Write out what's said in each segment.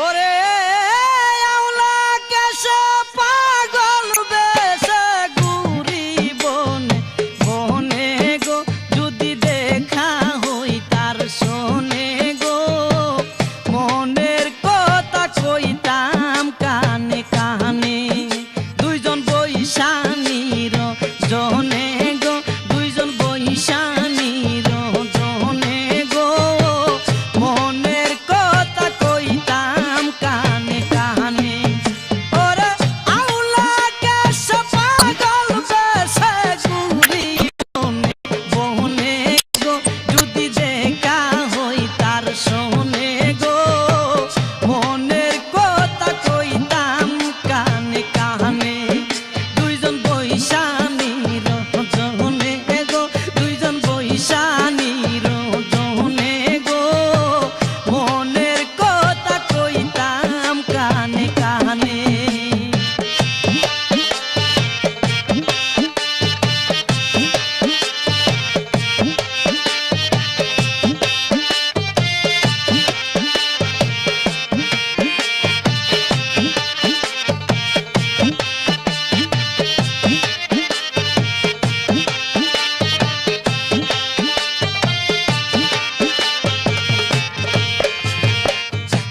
ওরে আওলা কেশে পাগল বেশে ঘুরি বনে বনে গো, যদি দেখা হই তার শোনে গো, মনের কথা কইতাম কানে কানে। দুইজন বৈশা নিরজনে গো, দুইজন বৈশা নিরজনে গো, মনের কথা কইতাম কানে কানে। ওরে আওলা কেশে পাগল বেশে ঘুরি বনে বনে গো, যদি দেখা হই তার শোনে গো, মনের কথা কইতাম কানে কানে। দুইজন বৈশা নিরজনে গো, দুইজন বৈশা নিরজনে গো, মনের কথা কইতাম কানে কানে।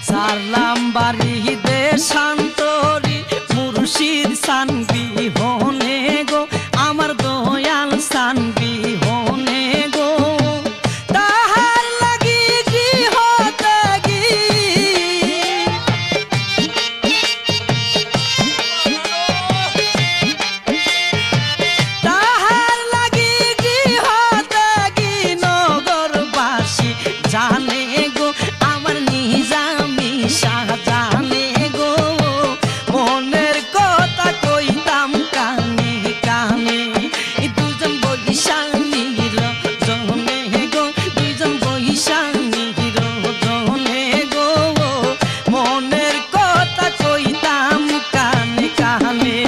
সারলাম বাড়ি দেশান্তরি মুর্শিদ সানবি হনে গো, আমার দয়াল সানবি হনে গো, তাহার লাগি গৃহ ত্যাগী, তাহার লাগি গৃহ ত্যাগী নগরবাসী জানে গো, আমার নিজামি শাহজানে গো, মনের কথা কইতাম কানে কানে। দুজন বৈশা নিরজনে গো, দুজন বৈশা নিরজনে গো, মনের কথা কইতাম কানে কানে।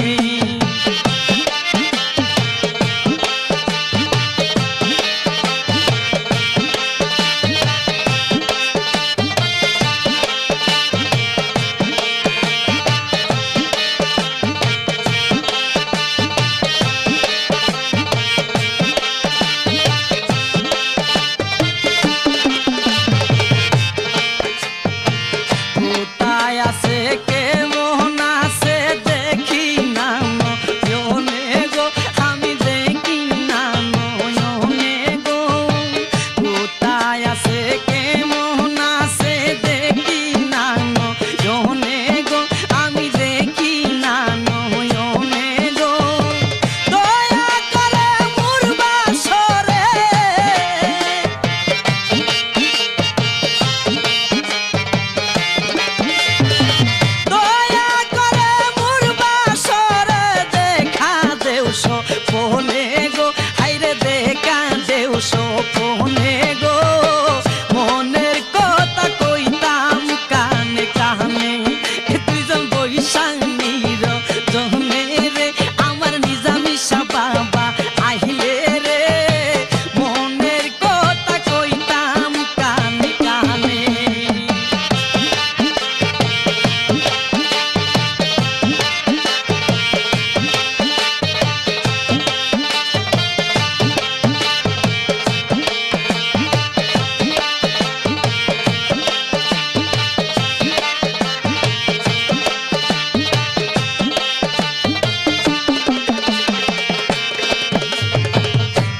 কোথায় আছে কেমন আছে দেখি না নয়নে গো, আমি দেখি না নয়নে গো, কোথায় আছে কেমন আছে দেখি না নয়নে গো, আমি দেখি না নয়নে গো, দয়া করে মোর বাসরে, দয়া করে মোর বাসরে দেখা দেও সপনে গো, হাইরে দেখা দেও সপনে গো, মনের কথা কইতাম কানে কানে। দুইজন বৈশা নিরজনে রে, আমার নিজামি শাহ বাবা আহিলে রে, মনের কথা কইতাম কানে কানে।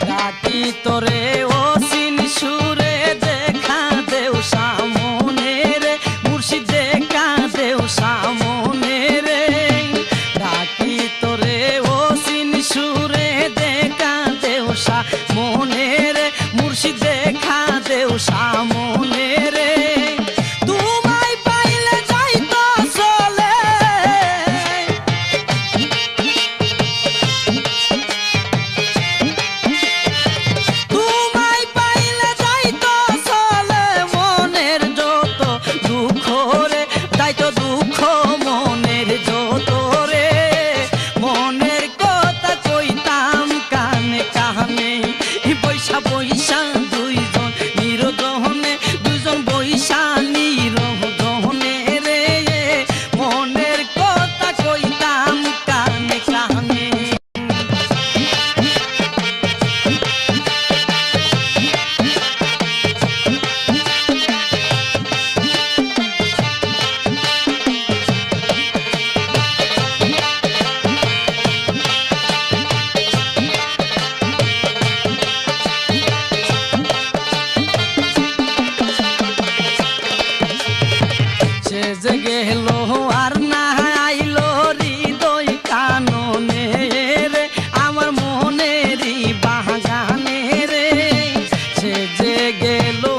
ডাকি তোরে অসীন সুরে দেখা দেও সামনে রে, মুর্শিদ দেখা দেও সামনে রে, ডাকি তোরে অসীন সুরে দেখা দেও সামনে রে, মুর্শিদ দেখা দেও সামনে রে, তোমায় পাইলে যাইতো চলে, তোমায় পাইলে যাইতো চলে, মনের যত দুঃখ রে, যাইতো দুঃখ মনের যত রে, মনের কথা কইতাম কানে কানে। বৈশা বৈশা দুইজন নিরজনে গেল